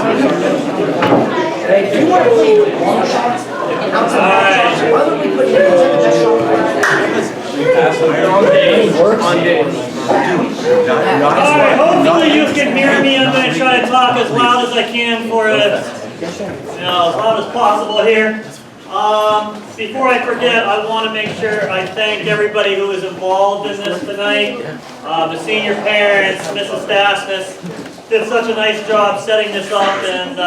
Hey, do you want to play long shots? Outside shots? Why don't we put you in the best shot? On days. Alright, hopefully you can hear me. I'm going to try to talk as loud as I can for as loud as possible here. Before I forget, I want to make sure I thank everybody who was involved in this tonight. The senior parents, Mrs. Stasnis, did such a nice job setting this up, and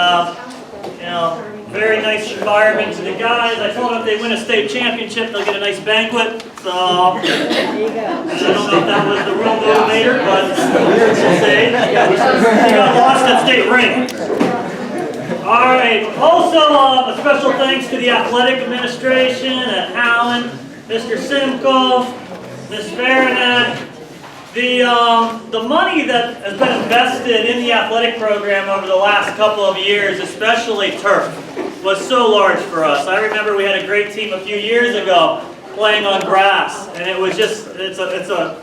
very nice environment to the guys. I told them if they win a state championship, they'll get a nice banquet. So, I don't know if that was the real motivator, but we'll say. He got lost that state ring. Alright, also a special thanks to the athletic administration at Howland, Mr. Simcoe, Ms. Farinack. The money that has been invested in the athletic program over the last couple of years, especially turf, was so large for us. I remember we had a great team a few years ago playing on grass, and it was just, it's a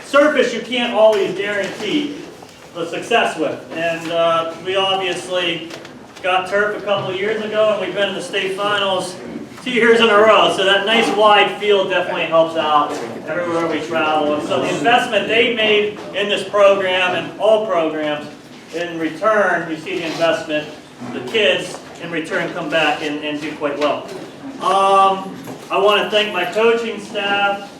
surface you can't always guarantee the success with. And we obviously got turf a couple of years ago, and we've been in the state finals 2 years in a row. So that nice wide field definitely helps out everywhere we travel. And so the investment they made in this program and all programs, in return, you see the investment, the kids in return come back and do quite well. I want to thank my coaching staff.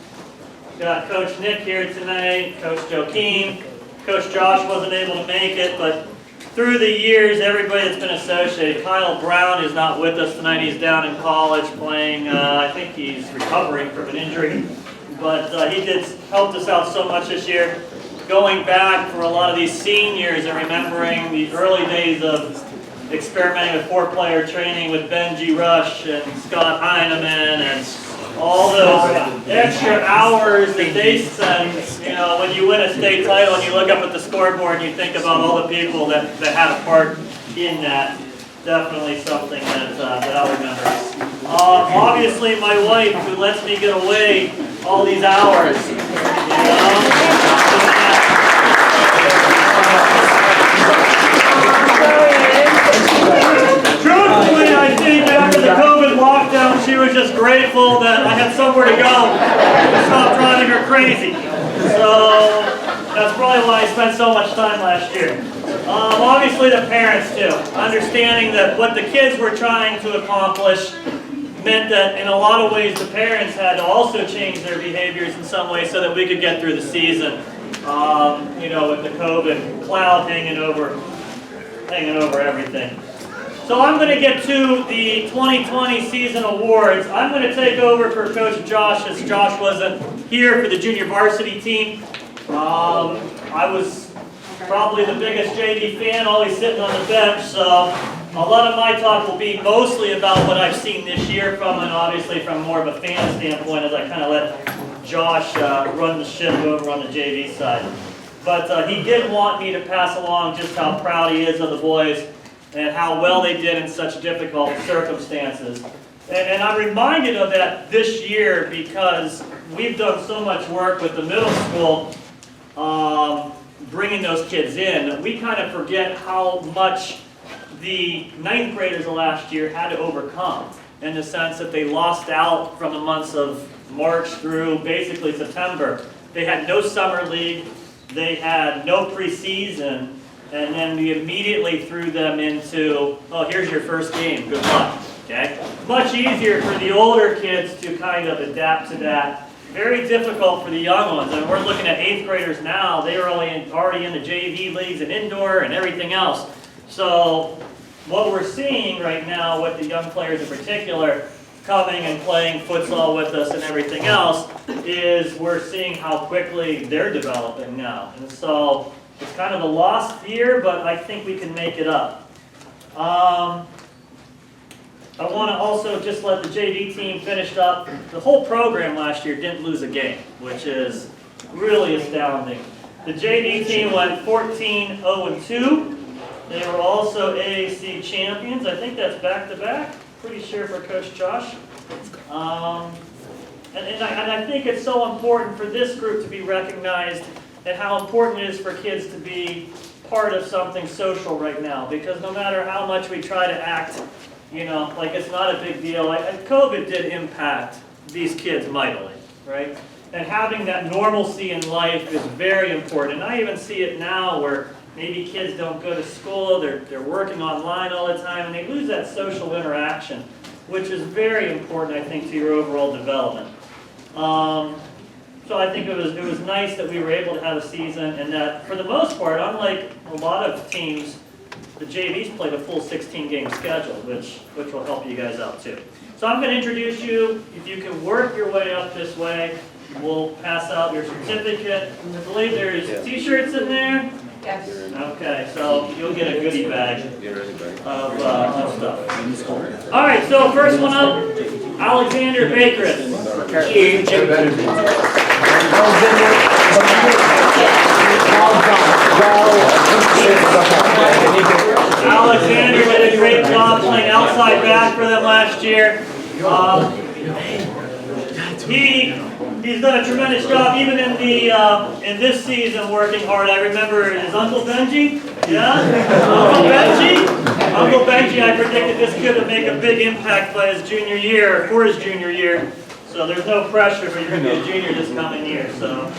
Got Coach Nick here tonight, Coach Joaquin. Coach Josh wasn't able to make it, but through the years, everybody that's been associated. Kyle Brown is not with us tonight. He's down in college playing. I think he's recovering from an injury. But he helped us out so much this year. Going back for a lot of these seniors and remembering the early days of experimenting with four-player training with Benji Rush and Scott Heineman and all those extra hours that they spend, when you win a state title and you look up at the scoreboard and you think about all the people that had a part in that. Definitely something that I'll remember. Obviously, my wife, who lets me get away all these hours. Truthfully, I think after the COVID lockdown, she was just grateful that I had somewhere to go to stop driving her crazy. So that's probably why I spent so much time last year. Obviously, the parents too, understanding that what the kids were trying to accomplish meant that in a lot of ways the parents had to also change their behaviors in some way so that we could get through the season. With the COVID cloud hanging over everything. So I'm going to get to the 2020 season awards. I'm going to take over for Coach Josh, as Josh wasn't here for the junior varsity team. I was probably the biggest JV fan, always sitting on the bench, so a lot of my talk will be mostly about what I've seen this year from, and obviously from more of a fan standpoint, as I kind of let Josh run the ship over on the JV side. But he did want me to pass along just how proud he is of the boys and how well they did in such difficult circumstances. And I'm reminded of that this year because we've done so much work with the middle school, bringing those kids in, that we kind of forget how much the ninth graders of last year had to overcome, in the sense that they lost out from the months of March through basically September. They had no summer league, they had no preseason, and then we immediately threw them into, oh, here's your first game, good luck, okay? Much easier for the older kids to kind of adapt to that. Very difficult for the young ones. And we're looking at 8th graders now, they were already in the JV leagues and indoor and everything else. So what we're seeing right now with the young players in particular, coming and playing futsal with us and everything else, is we're seeing how quickly they're developing now. And so it's kind of a lost year, but I think we can make it up. I want to also just let the JV team finish up. The whole program last year didn't lose a game, which is really astounding. The JV team went 14-0-2. They were also AAC champions. I think that's back-to-back. Pretty sure for Coach Josh. And I think it's so important for this group to be recognized and how important it is for kids to be part of something social right now, because no matter how much we try to act, you know, like it's not a big deal, COVID did impact these kids mightily, right? And having that normalcy in life is very important. And I even see it now where maybe kids don't go to school, they're working online all the time, and they lose that social interaction, which is very important, I think, to your overall development. So I think it was nice that we were able to have a season, and that for the most part, unlike a lot of teams, the JVs played a full 16-game schedule, which will help you guys out too. So I'm going to introduce you. If you can work your way up this way, we'll pass out your certificate. I believe there's T-shirts in there. Yes. Okay, so you'll get a goodie bag of stuff. All right, so first one up, Alexander Bakeris. Alexander did a great job playing outside back for them last year. He's done a tremendous job, even in the in this season, working hard. I remember his Uncle Benji. Yeah, Uncle Benji. I predicted this kid would make a big impact by his junior year, for his junior year. So there's no pressure, but you're going to be a junior this coming year. So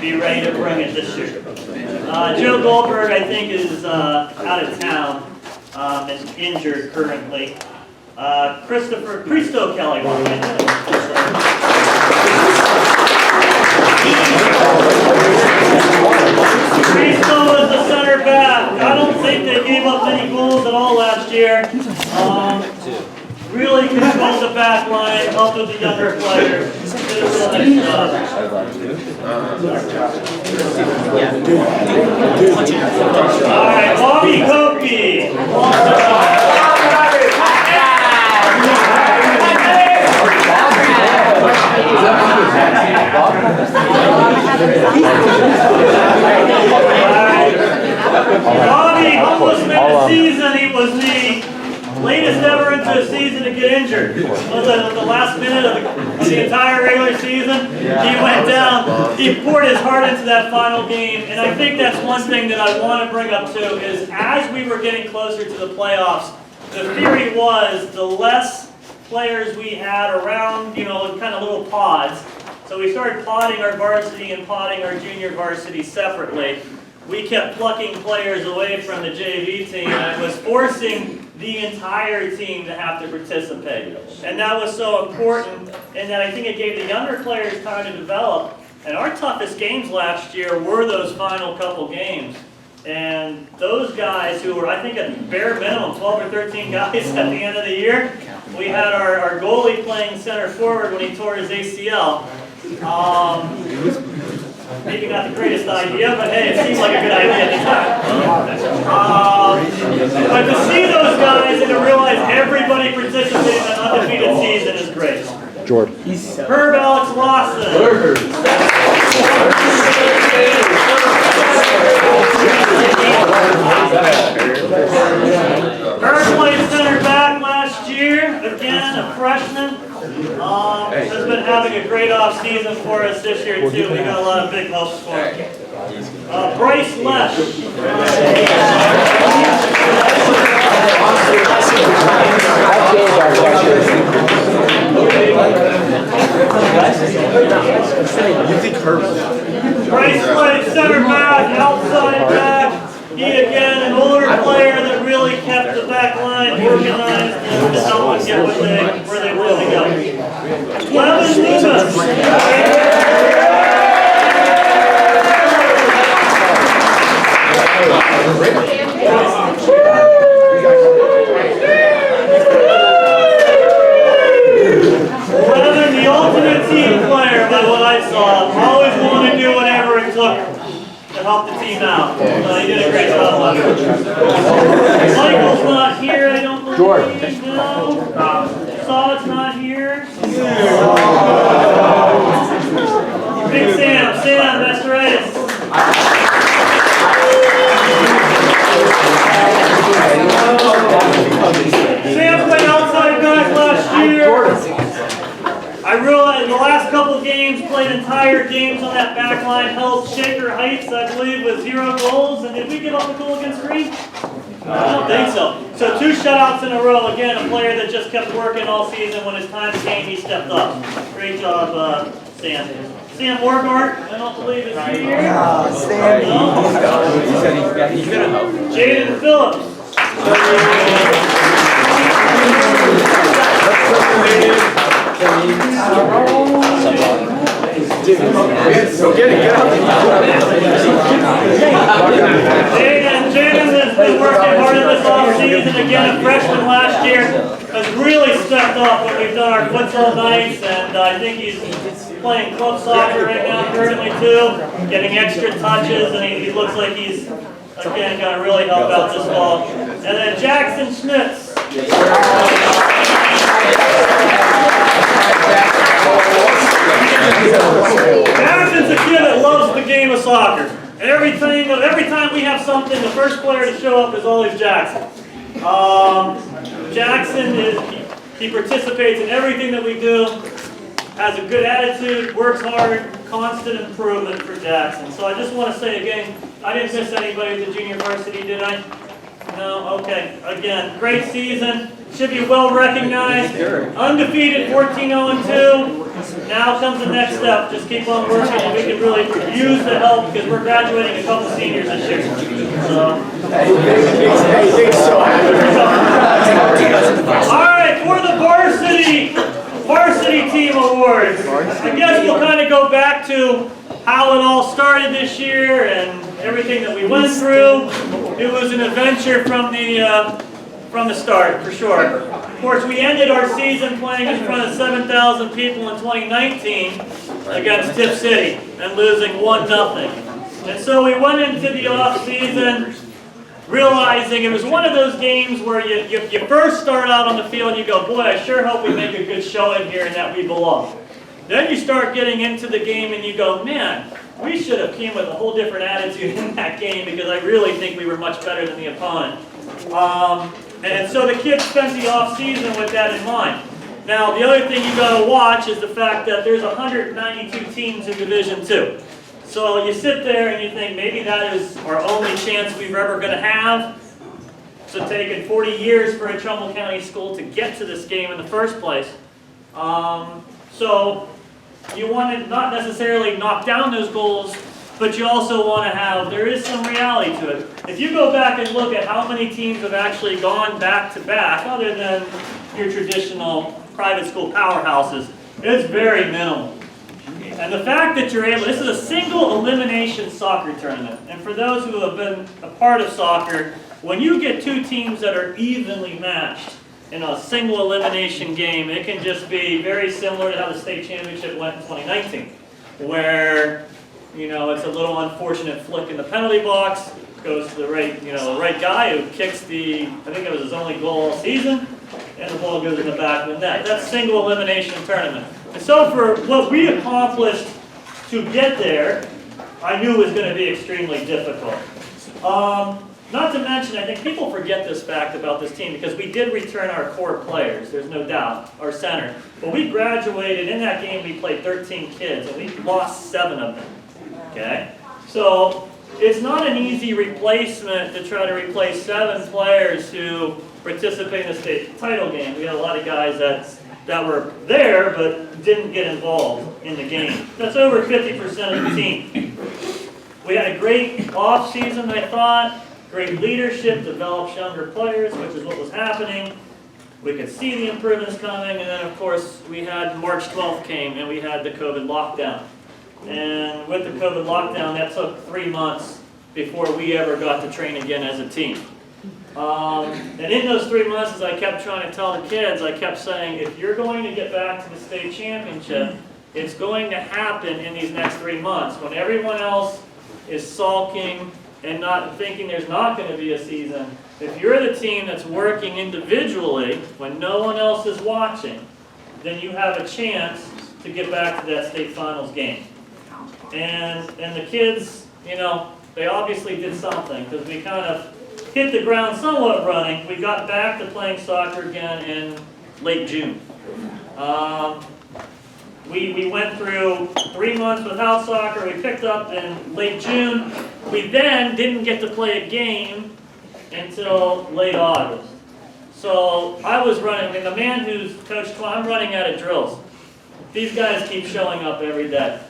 be ready to bring it this year. Joe Goldberg, I think, is out of town and injured currently. Christo Kelly. Cristo is the center back. I don't think they gave up any goals at all last year. Really controlled the back line, helped with the younger players. Did a real nice job. All right, Bobby Kopi. Bobby almost made a season. He was the latest ever into a season to get injured. It was the last minute of the entire regular season. He went down. He poured his heart into that final game. And I think that's one thing that I want to bring up too, is as we were getting closer to the playoffs, the theory was the less players we had around, you know, kind of little pods. So we started podding our varsity and podding our junior varsity separately. We kept plucking players away from the JV team, and it was forcing the entire team to have to participate. And that was so important, and that I think it gave the younger players time to develop. And our toughest games last year were those final couple games. And those guys who were, I think, at bare minimum 12 or 13 guys at the end of the year, we had our goalie playing center forward when he tore his ACL. Maybe not the greatest idea, but hey, it seemed like a good idea at the time. But to see those guys and to realize everybody participating in an undefeated season is great. Jordan. Herb Alex Lawson. Herb played center back last year, again a freshman. Has been having a great off season for us this year too. We got a lot of big hopes for him. Bryce Lesh. Bryce played center back, outside back. He again, an older player that really kept the back line organized and to help us get where they wanted to go. Levin Loomis. Levin, the ultimate team player by what I saw. Always willing to do whatever it took to help the team out. He did a great job. Michael's not here, I don't believe. Jordan. No. Saad's not here. Big Sam, that's right. Sam played outside back last year. I realized the last couple of games games, played entire games on that back line, held Shaker Heights, I believe, with 0 goals. And did we give up a goal against Green? I don't think so. So 2 shutouts in a row. Again, a player that just kept working all season. When his time came, he stepped up. Great job, Sam. Sam Morgart, I don't believe is here. Sam. No? He said he's gonna help. Jaden Phillips. So get out. Jaden has been working hard in this offseason. Again, a freshman last year has really stepped up when we've done our futsal nights, and I think he's playing club soccer right now currently too, getting extra touches, and he looks like he's, again, going to really help out this fall. And then Jackson Schmitz. Jackson's a kid that loves the game of soccer. Every time we have something, the first player to show up is always Jackson. Jackson he participates in everything that we do, has a good attitude, works hard, constant improvement for Jackson. So I just want to say again, I didn't miss anybody at the junior varsity, did I? No? Okay. Again, great season. Should be well recognized. Undefeated, 14-0-2. Now comes the next step. Just keep on working, and we can really use the help because we're graduating a couple seniors this year. So. All right, for the varsity team awards. I guess we'll kind of go back to how it all started this year and everything that we went through. It was an adventure from the start, for sure. Of course, we ended our season playing in front of 7,000 people in 2019 against Tip City and losing 1-0. And so we went into the off-season realizing it was one of those games where you first start out on the field and you go, boy, I sure hope we make a good showing here and that we belong. Then you start getting into the game and you go, man, we should have came with a whole different attitude in that game because I really think we were much better than the opponent. And so the kids spent the off-season with that in mind. Now, the other thing you got to watch is the fact that there's 192 teams in Division II. So you sit there and you think maybe that is our only chance we're ever going to have. So taking 40 years for a Trumbull County school to get to this game in the first place. So you want to not necessarily knock down those goals, but you also want to have, there is some reality to it. If you go back and look at how many teams have actually gone back-to-back, other than your traditional private school powerhouses, it's very minimal. And the fact that you're able, this is a single elimination soccer tournament. And for those who have been a part of soccer, when you get 2 teams that are evenly matched in a single elimination game, it can just be very similar to how the state championship went in 2019, where, you know, it's a little unfortunate flick in the penalty box, goes to the right guy who kicks I think it was his only goal all season, and the ball goes in the back of the net. That's single elimination tournament. And so for what we accomplished to get there, I knew was going to be extremely difficult. Not to mention, I think people forget this fact about this team because we did return our core players, there's no doubt, our center. But we graduated, in that game we played 13 kids and we lost 7 of them, okay? So it's not an easy replacement to try to replace 7 players who participate in the state title game. We had a lot of guys that were there but didn't get involved in the game. That's over 50% of the team. We had a great off season, I thought. Great leadership, developed younger players, which is what was happening. We could see the improvements coming, and then of course we had March 12th came and we had the COVID lockdown. And with the COVID lockdown, that took 3 months before we ever got to train again as a team. And in those 3 months, as I kept trying to tell the kids, I kept saying, if you're going to get back to the state championship, it's going to happen in these next 3 months when everyone else is sulking and not thinking there's not going to be a season. If you're the team that's working individually when no one else is watching, then you have a chance to get back to that state finals game. And the kids, you know, they obviously did something because we kind of hit the ground somewhat running. We got back to playing soccer again in late June. We went through 3 months with house soccer. We picked up in late June. We then didn't get to play a game until late August. So I was running, I mean, the man who's coached, I'm running out of drills. These guys keep showing up every day.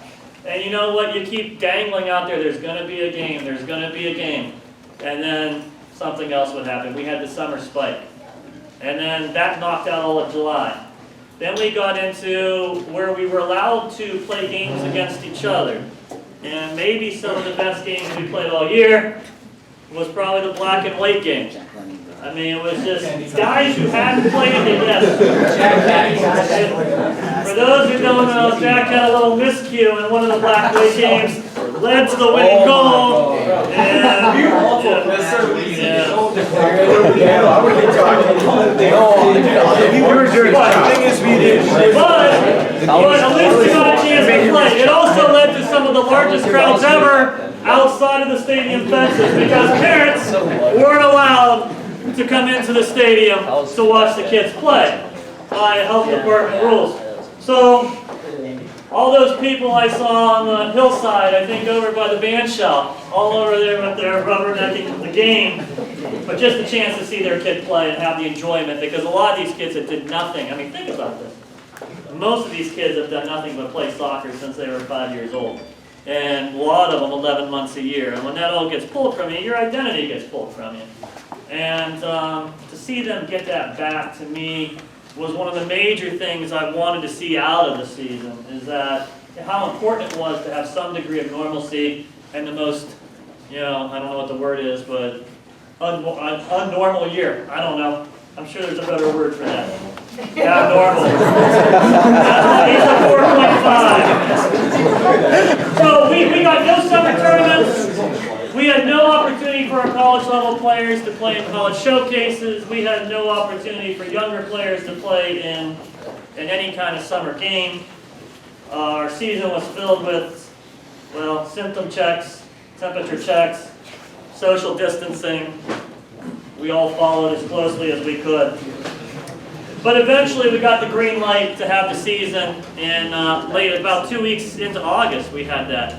And you know what? You keep dangling out there's going to be a game, there's going to be a game. And then something else would happen. We had the summer spike. And then that knocked out all of July. Then we got into where we were allowed to play games against each other. And maybe some of the best games we played all year was probably the black and white games. I mean, it was just guys who hadn't played it yet. For those who don't know, Jack had a little miscue in one of the black and white games, led to the winning goal. And but at least we got a chance to play. It also led to some of the largest crowds ever outside of the stadium fences because parents weren't allowed to come into the stadium to watch the kids play by health department rules. So all those people I saw on the hillside, I think over by the band shell, all over there with their rubbernecking the game, but just a chance to see their kid play and have the enjoyment because a lot of these kids that did nothing, I mean, think about this. Most of these kids have done nothing but play soccer since they were 5 years old. And a lot of them 11 months a year. And when that all gets pulled from you, your identity gets pulled from you. And to see them get that back, to me, was one of the major things I wanted to see out of the season, is that how important it was to have some degree of normalcy and the most, I don't know what the word is, but unnormal year. I don't know. I'm sure there's a better word for that. Yeah, normal. He's a 4.5. So we got no summer tournaments. We had no opportunity for our college level players to play in college showcases. We had no opportunity for younger players to play in any kind of summer game. Our season was filled with, well, symptom checks, temperature checks, social distancing. We all followed as closely as we could. But eventually we got the green light to have the season, and late, about 2 weeks into August, we had that.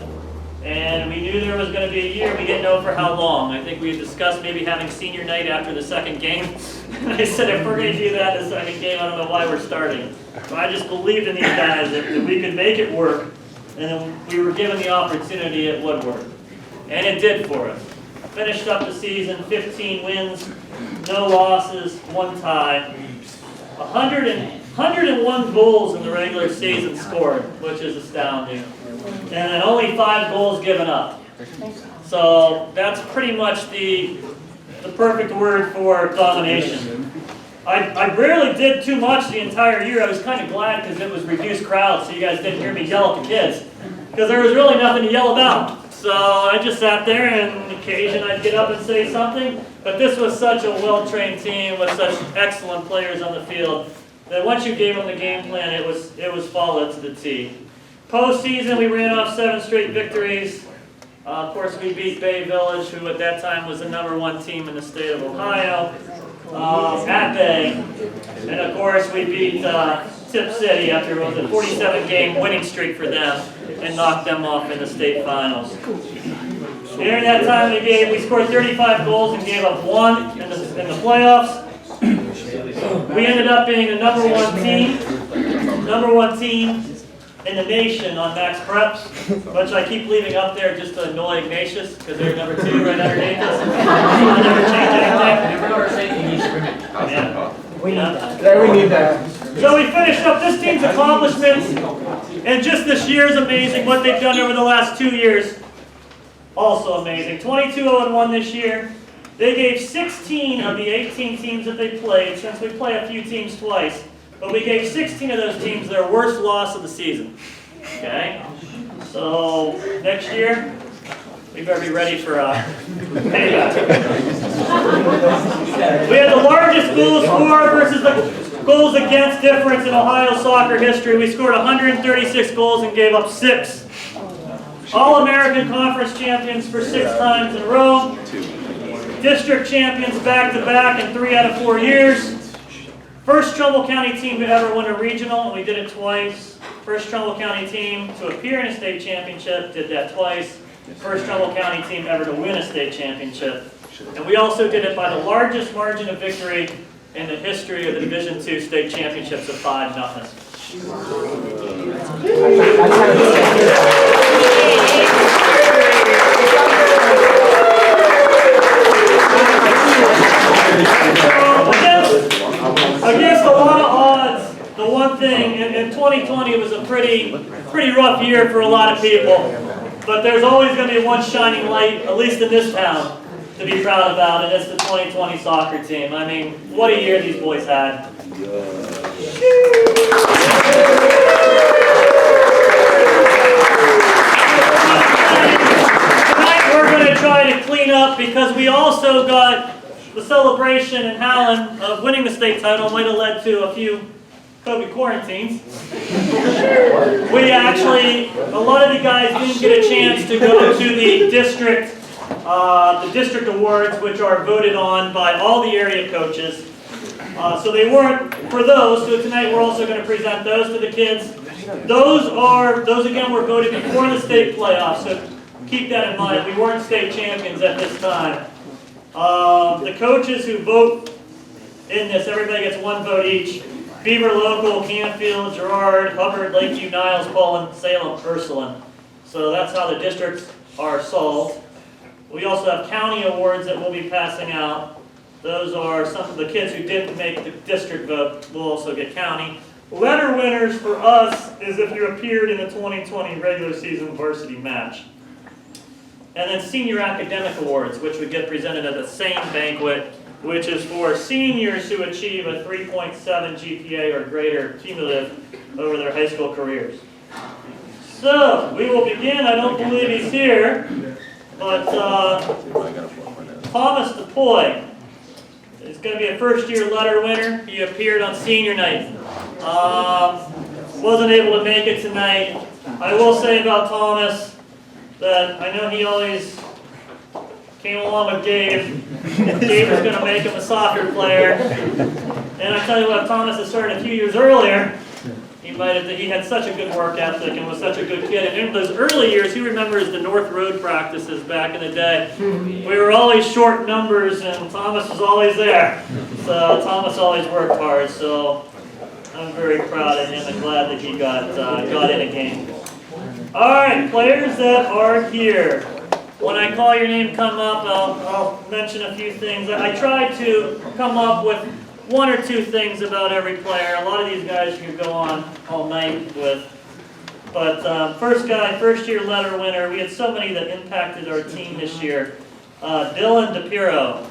And we knew there was going to be a year. We didn't know for how long. I think we had discussed maybe having senior night after the second game. I said, if we're going to do that the second game, I don't know why we're starting. But I just believed in these guys that we could make it work, and we were given the opportunity, it would work. And it did for us. Finished up the season, 15 wins, no losses, 1 tie. 101 goals in the regular season scored, which is astounding. And then only 5 goals given up. So that's pretty much the perfect word for domination. I rarely did too much the entire year. I was kind of glad because it was reduced crowd, so you guys didn't hear me yell at the kids. Because there was really nothing to yell about. So I just sat there, and on occasion I'd get up and say something. But this was such a well-trained team with such excellent players on the field that once you gave them the game plan, it was followed to the T. Postseason, we ran off 7 straight victories. Of course, we beat Bay Village, who at that time was the #1 team in the state of Ohio, at Bay. And of course, we beat Tip City after it was a 47-game winning streak for them and knocked them off in the state finals. During that time of the game, we scored 35 goals and gave up 1 in the playoffs. We ended up being the #1 team in the nation on max preps, which I keep leaving up there just to annoy Ignatius, because they're #2 right underneath us. I never change anything. We need that. So we finished up this team's accomplishments, and just this year is amazing. What they've done over the last 2 years, also amazing. 22-0-1 this year. They gave 16 of the 18 teams that they played, since we play a few teams twice, but we gave 16 of those teams their worst loss of the season. Okay? So next year, we better be ready for payback. We had the largest goals for versus the goals against difference in Ohio soccer history. We scored 136 goals and gave up 6. All-American Conference champions for 6 times in a row. District champions back-to-back in 3 out of 4 years. First Trumbull County team to ever win a regional, and we did it twice. first Trumbull County team to appear in a state championship, did that twice. First Trumbull County team ever to win a state championship. And we also did it by the largest margin of victory in the history of the Division II state championships of 5-0. Against a lot of odds, the one thing, in 2020 it was a pretty rough year for a lot of people. But there's always going to be one shining light, at least in this town, to be proud about, and it's the 2020 soccer team. I mean, what a year these boys had. Tonight we're going to try to clean up because we also got the celebration in Howland of winning the state title might have led to a few COVID quarantines. We actually, a lot of the guys didn't get a chance to go to the district awards, which are voted on by all the area coaches. So they weren't for those. So tonight we're also going to present those to the kids. Those again were voted before the state playoffs. So keep that in mind. We weren't state champions at this time. The coaches who vote in this, everybody gets one vote each. Beaver Local, Canfield, Girard, Hubbard, Lakeview, Niles, Poland, Salem, Ursuline. So that's how the districts are solved. We also have county awards that we'll be passing out. Those are some of the kids who didn't make the district vote will also get county. Letter winners for us is if you appeared in the 2020 regular season varsity match. And then senior academic awards, which would get presented at the same banquet, which is for seniors who achieve a 3.7 GPA or greater cumulative over their high school careers. So, we will begin. I don't believe he's here, but Thomas DePoy is going to be a first-year letter winner. He appeared on senior night. Wasn't able to make it tonight. I will say about Thomas that I know he always came along with Dave. Dave was going to make him a soccer player. And I tell you what, Thomas had started a few years earlier. He had such a good work ethic and was such a good kid. And in those early years, he remembers the North Road practices back in the day. We were always short numbers, and Thomas was always there. So Thomas always worked hard. So I'm very proud of him and glad that he got in a game. All right, players that are here. When I call your name come up, I'll mention a few things. I tried to come up with one or two things about every player. A lot of these guys you could go on all night with. But first guy, first-year letter winner. We had so many that impacted our team this year. Dylan DePiro.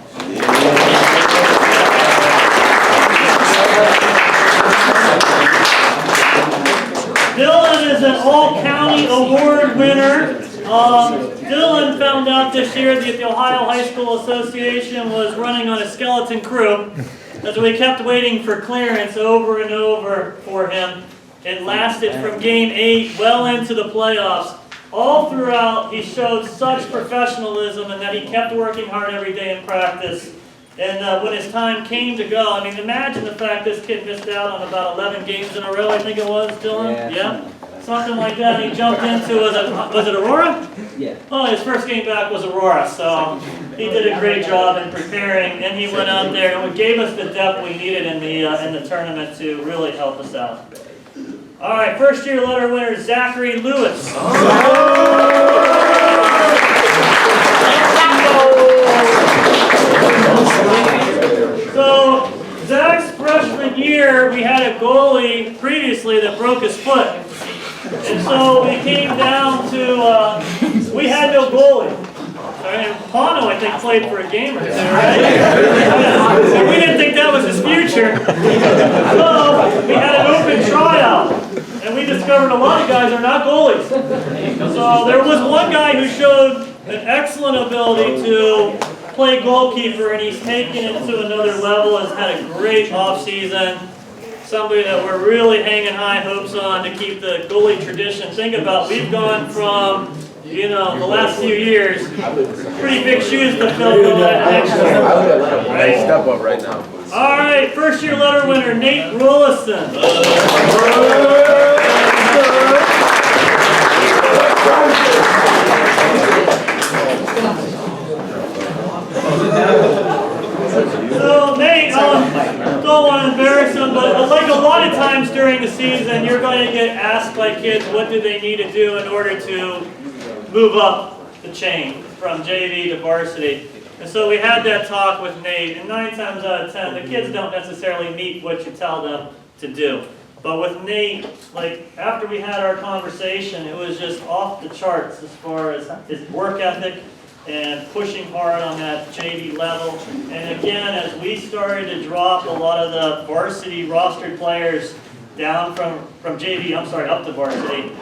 Dylan is an all-county award winner. Dylan found out this year that the Ohio High School Association was running on a skeleton crew. As we kept waiting for clearance over and over for him. It lasted from game 8 well into the playoffs. All throughout, he showed such professionalism and that he kept working hard every day in practice. And when his time came to go, I mean, imagine the fact this kid missed out on about 11 games in a row, I think it was, Dylan? Yeah. Something like that. He jumped into, was it Aurora? Yeah. Oh, his first game back was Aurora, so he did a great job in preparing, and he went out there and gave us the depth we needed in the tournament to really help us out. All right, first-year letter winner, Zachary Lewis. So, Zach's freshman year, we had a goalie previously that broke his foot. And so we came down to, we had no goalie. And Pano, I think, played for a game or two, right? And we didn't think that was his future. So we had an open tryout. And we discovered a lot of guys are not goalies. So there was one guy who showed an excellent ability to play goalkeeper, and he's taken it to another level, has had a great offseason. Somebody that we're really hanging high hopes on to keep the goalie tradition. Think about, we've gone from, the last few years, pretty big shoes to fill going into next year. Right? Step up right now. All right, first-year letter winner, Nate Rollison. times during the season, you're going to get asked by kids what do they need to do in order to move up the chain from JV to varsity. And so we had that talk with Nate, and 9 times out of 10, the kids don't necessarily meet what you tell them to do. But with Nate, like after we had our conversation, it was just off the charts as far as his work ethic and pushing hard on that JV level. And again, as we started to drop a lot of the varsity rostered players down from JV, up to varsity,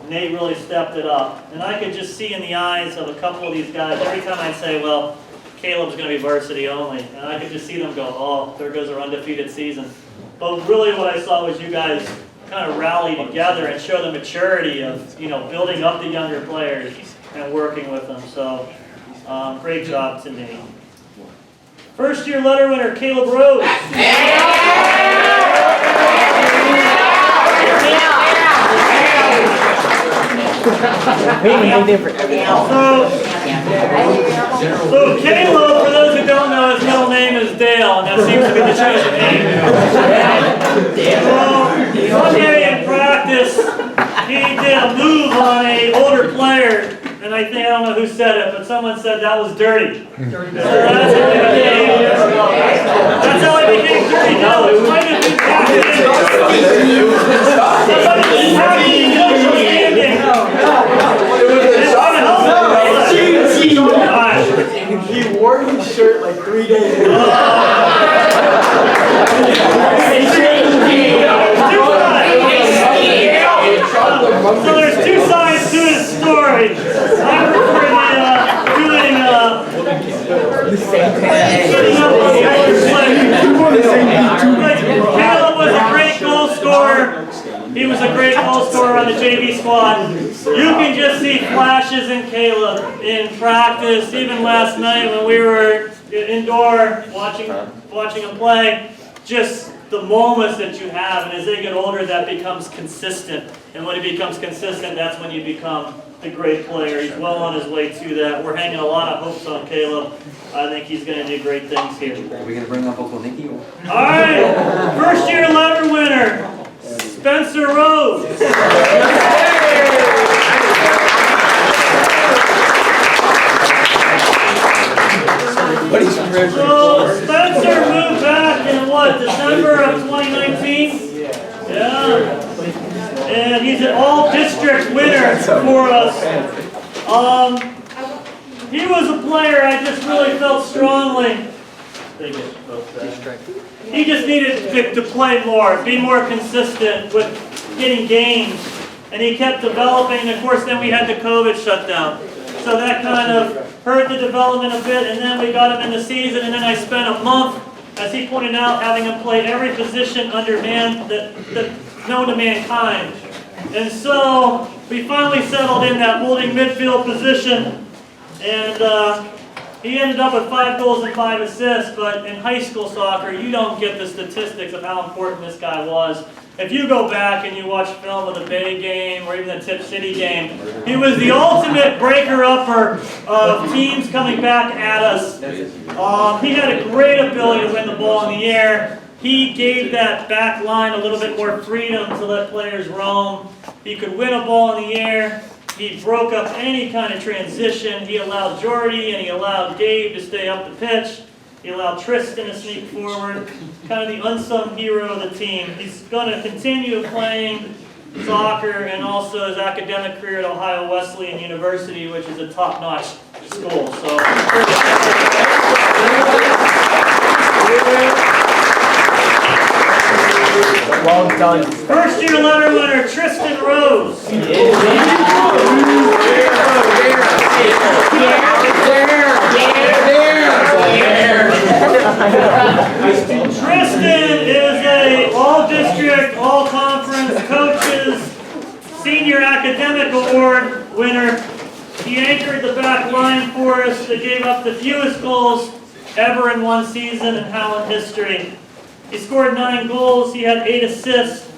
Nate really stepped it up. And I could just see in the eyes of a couple of these guys, every time I'd say, well, Caleb's going to be varsity only. And I could just see them go, oh, there goes our undefeated season. But really what I saw was you guys kind of rally together and show the maturity of, building up the younger players and working with them. So, great job to Nate. First year letter winner, Caleb Rose. So Caleb, for those who don't know, his middle name is Dale, and that seems to be the chosen name. So one day in practice, he did a move on an older player, and I don't know who said it, but someone said that was dirty. So that's how he became dirty. No, it might have been He wore his shirt like 3 days ago. So there's 2 sides to his story. I prefer Caleb was a great goal scorer. He was a great goal scorer on the JV squad. You can just see flashes in Caleb in practice, even last night when we were indoor watching him play. Just the moments that you have, and as they get older, that becomes consistent. And when it becomes consistent, that's when you become a great player. He's well on his way to that. We're hanging a lot of hopes on Caleb. I think he's going to do great things here. Are we going to bring up Uncle Nicky? All right, first year letter winner, Spencer Rose. So Spencer moved back in December of 2019? Yeah. And he's an all-district winner for us. He was a player I just really felt strongly. He just needed to play more, be more consistent with getting games. And he kept developing, and of course then we had the COVID shutdown. So that kind of hurt the development a bit, and then we got him in the season, and then I spent a month, as he pointed out, having him play every position under man that's known to mankind. And so we finally settled in that holding midfield position, and he ended up with 5 goals and 5 assists, but in high school soccer, you don't get the statistics of how important this guy was. If you go back and you watch film of the Bay game or even the Tip City game, he was the ultimate breaker-upper of teams coming back at us. He had a great ability to win the ball in the air. He gave that back line a little bit more freedom to let players roam. He could win a ball in the air. He broke up any kind of transition. He allowed Jordy and he allowed Gabe to stay up the pitch. He allowed Tristan to sneak forward, kind of the unsung hero of the team. He's going to continue playing soccer and also his academic career at Ohio Wesleyan University, which is a top-notch school. So, Well done. first year letter winner, Tristan Rose. Tristan is a all-district, all-conference coaches senior academic award winner. He anchored the back line for us that gave up the fewest goals ever in one season in Howland history. He scored 9 goals. He had 8 assists.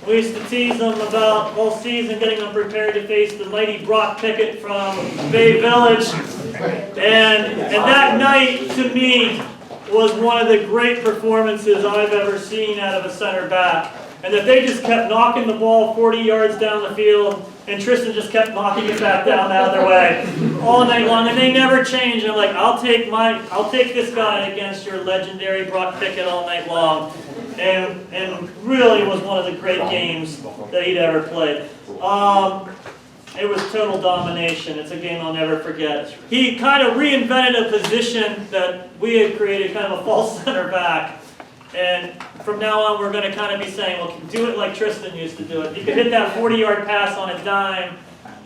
We used to tease him about all season, getting him prepared to face the mighty Brock Pickett from Bay Village. And that night, to me, was one of the great performances I've ever seen out of a center back. and that they just kept knocking the ball 40 yards down the field, and Tristan just kept knocking it back down the other way all night long, and they never changed. And I'm like, I'll take this guy against your legendary Brock Pickett all night long, and really was one of the great games that he'd ever played. It was total domination. It's a game I'll never forget. He kind of reinvented a position that we had created, kind of a false center back. And from now on, we're going to kind of be saying, well, do it like Tristan used to do it. He could hit that 40-yard pass on a dime,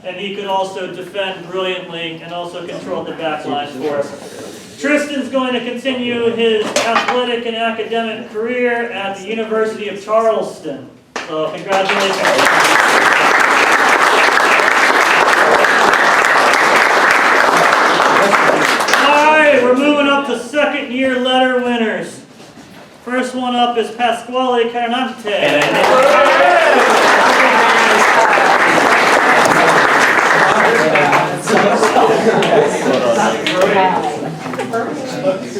and he could also defend brilliantly and also control the back line for us. Tristan's going to continue his athletic and academic career at the University of Charleston. So congratulations. We're moving up to second-year letter winners. First one up is Pasquale Carnante.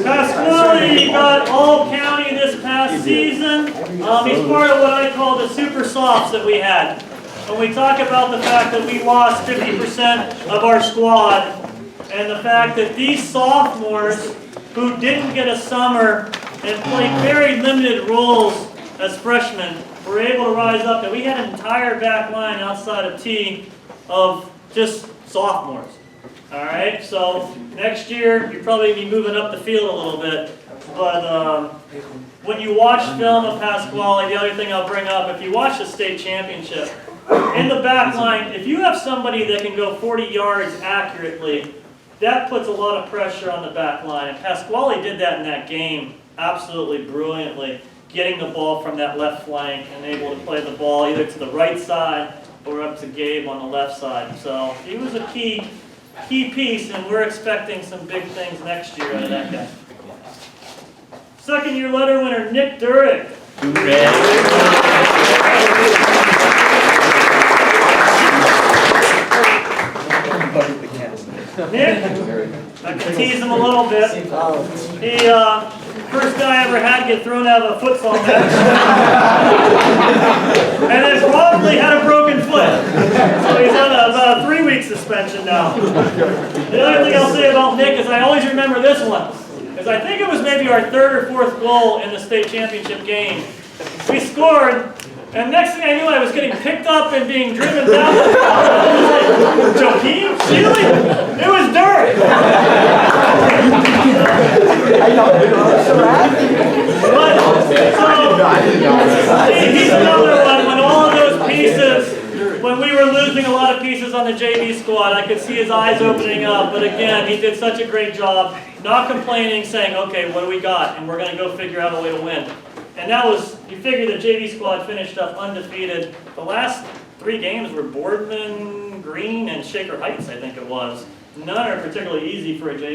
Pasquale got all-county this past season. He's part of what I call the super softs that we had. When we talk about the fact that we lost 50% of our squad, and the fact that these sophomores who didn't get a summer and played very limited roles as freshmen were able to rise up, and we had an entire back line outside of T of just sophomores. All right, so next year you'll probably be moving up the field a little bit, but when you watch film of Pasquale, the other thing I'll bring up, if you watch the state championship, in the back line, if you have somebody that can go 40 yards accurately, that puts a lot of pressure on the back line. And Pasquale did that in that game absolutely brilliantly, getting the ball from that left flank and able to play the ball either to the right side or up to Gabe on the left side. So he was a key piece, and we're expecting some big things next year out of that guy. Second-year letter winner, Nick Durick. Nick, I can tease him a little bit. He, first guy I ever had to get thrown out of a futsal match. And then probably had a broken foot. So he's on about a 3-week suspension now. The other thing I'll say about Nick is I always remember this one. Because I think it was maybe our 3rd or 4th goal in the state championship game. We scored. And next thing I knew, I was getting picked up and being driven down the field. I was like, Joaquin? Really? It was Dirk! He's another one. When all of those pieces, when we were losing a lot of pieces on the JV squad, I could see his eyes opening up. But again, he did such a great job, not complaining, saying, okay, what do we got? And we're going to go figure out a way to win. And that was, you figure the JV squad finished up undefeated. The last 3 games were Boardman, Green, and Shaker Heights, I think it was. None are particularly easy for a JV.